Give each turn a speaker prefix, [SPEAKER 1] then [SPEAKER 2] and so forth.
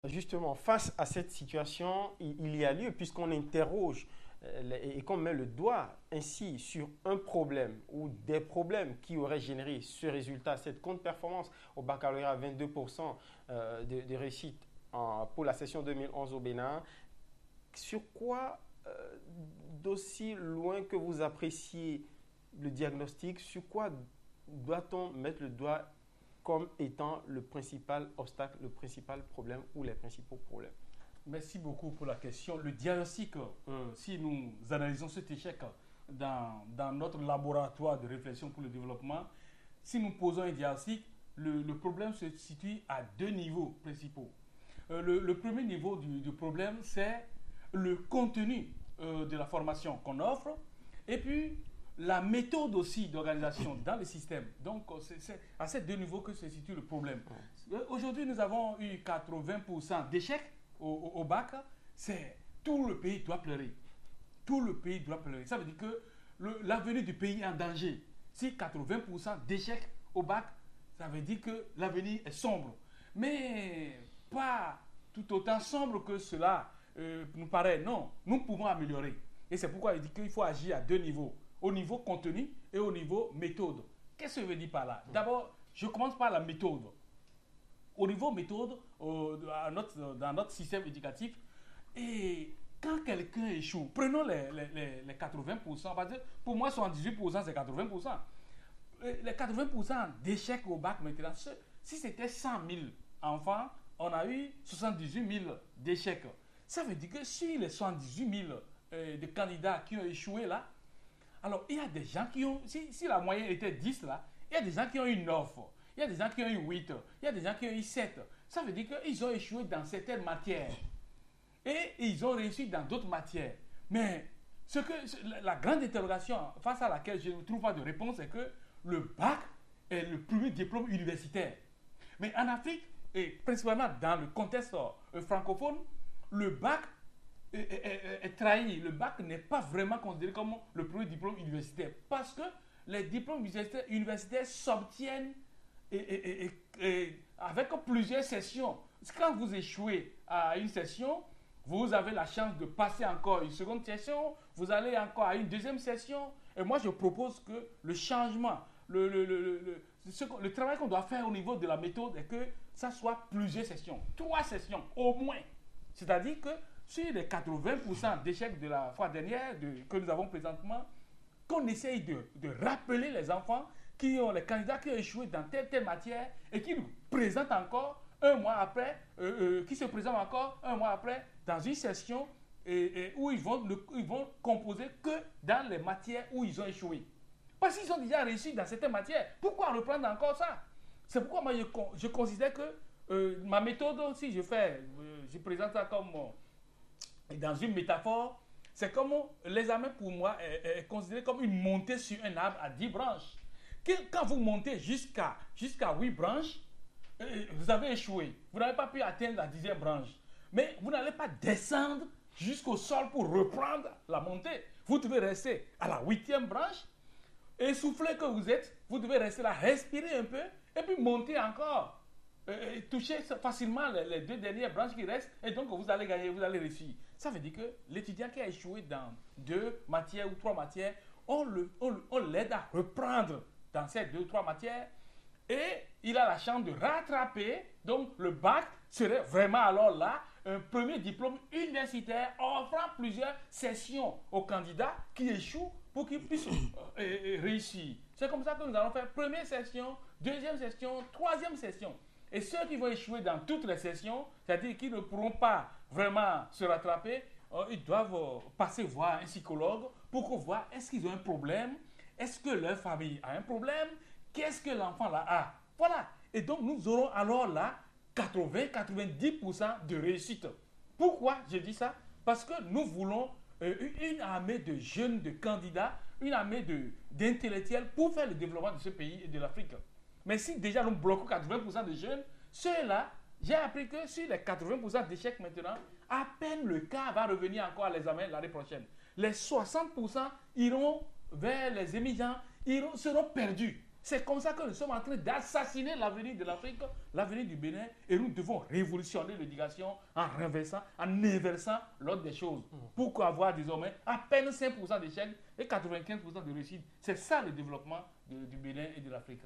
[SPEAKER 1] Justement, face à cette situation, il y a lieu, puisqu'on interroge et qu'on met le doigt ainsi sur un problème ou des problèmes qui auraient généré ce résultat, cette contre-performance au baccalauréat, 22% de réussite pour la session 2011 au Bénin. Sur quoi, d'aussi loin que vous appréciez le diagnostic, sur quoi doit-on mettre le doigt comme étant le principal obstacle, le principal problème ou les principaux problèmes?
[SPEAKER 2] Merci beaucoup pour la question. Le diagnostic, si nous analysons cet échec dans notre laboratoire de réflexion pour le développement, si nous posons un diagnostic, le problème se situe à deux niveaux principaux. Le premier niveau du problème, c'est le contenu de la formation qu'on offre et puis la méthode aussi d'organisation dans le système. Donc, c'est à ces deux niveaux que se situe le problème. Aujourd'hui, nous avons eu 80% d'échecs au bac. C'est tout le pays doit pleurer. Tout le pays doit pleurer. Ça veut dire que l'avenir du pays est en danger. Si 80% d'échecs au bac, ça veut dire que l'avenir est sombre. Mais pas tout autant sombre que cela nous paraît. Non, nous pouvons améliorer. Et c'est pourquoi il dit qu'il faut agir à deux niveaux. Au niveau contenu et au niveau méthode. Qu'est-ce que je veux dire par là? D'abord, je commence par la méthode. Au niveau méthode, dans notre système éducatif, et quand quelqu'un échoue, prenons les 80%, parce que pour moi, 78%, c'est 80%. Les 80% d'échecs au bac maintenant, si c'était 100 000 enfants, on a eu 78 000 d'échecs. Ça veut dire que sur les 78 000 de candidats qui ont échoué là, alors il y a des gens qui ont, si la moyenne était 10 là, il y a des gens qui ont eu 9, il y a des gens qui ont eu 8, il y a des gens qui ont eu 7. Ça veut dire qu'ils ont échoué dans certaines matières et ils ont réussi dans d'autres matières. Mais la grande interrogation face à laquelle je ne trouve pas de réponse, c'est que le bac est le premier diplôme universitaire. Mais en Afrique, et principalement dans le contexte francophone, le bac est trahi. Le bac n'est pas vraiment considéré comme le premier diplôme universitaire parce que les diplômes universitaires s'obtiennent avec plusieurs sessions. Quand vous échouez à une session, vous avez la chance de passer encore une seconde session, vous allez encore à une deuxième session. Et moi, je propose que le changement, le travail qu'on doit faire au niveau de la méthode est que ça soit plusieurs sessions, 3 sessions au moins. C'est-à-dire que sur les 80% d'échecs de la fois dernière que nous avons présentement, qu'on essaye de rappeler les enfants les candidats qui ont échoué dans telle matière et qui nous présentent encore un mois après, qui se présentent encore un mois après dans une session où ils vont composer que dans les matières où ils ont échoué. Parce qu'ils ont déjà réussi dans certaines matières. Pourquoi reprendre encore ça? C'est pourquoi moi je considère que ma méthode, si je présente ça comme dans une métaphore, c'est comme l'examen pour moi est considéré comme une montée sur un arbre à 10 branches. Quand vous montez jusqu'à 8 branches, vous avez échoué. Vous n'avez pas pu atteindre la 10e branche. Mais vous n'allez pas descendre jusqu'au sol pour reprendre la montée. Vous devez rester à la 8e branche. Essoufflé que vous êtes, vous devez rester là, respirer un peu et puis monter encore. Toucher facilement les 2 dernières branches qui restent et donc vous allez gagner, vous allez réussir. Ça veut dire que l'étudiant qui a échoué dans 2 matières ou 3 matières, on l'aide à reprendre dans ces 2 ou 3 matières et il a la chance de rattraper. Donc le bac serait vraiment alors là un premier diplôme universitaire offrant plusieurs sessions aux candidats qui échouent pour qu'ils puissent réussir. C'est comme ça que nous allons faire première session, deuxième session, troisième session. Et ceux qui vont échouer dans toutes les sessions, c'est-à-dire qu'ils ne pourront pas vraiment se rattraper, ils doivent passer voir un psychologue pour voir est-ce qu'ils ont un problème, est-ce que leur famille a un problème, qu'est-ce que l'enfant là a. Voilà. Et donc nous aurons alors là 80-90% de réussite. Pourquoi je dis ça? Parce que nous voulons une armée de jeunes, de candidats, une armée d'intellectuels pour faire le développement de ce pays et de l'Afrique. Mais si déjà nous bloquons 80% de jeunes, ceux-là, j'ai appris que sur les 80% d'échecs maintenant, à peine le cas va revenir encore à l'examen l'année prochaine. Les 60% iront vers les émigrants, seront perdus. C'est comme ça que nous sommes en train d'assassiner l'avenir de l'Afrique, l'avenir du Bénin, et nous devons révolutionner l'éducation en renversant, en inversant l'ordre des choses. Pour avoir désormais à peine 5% d'échec et 95% de réussite. C'est ça le développement du Bénin et de l'Afrique.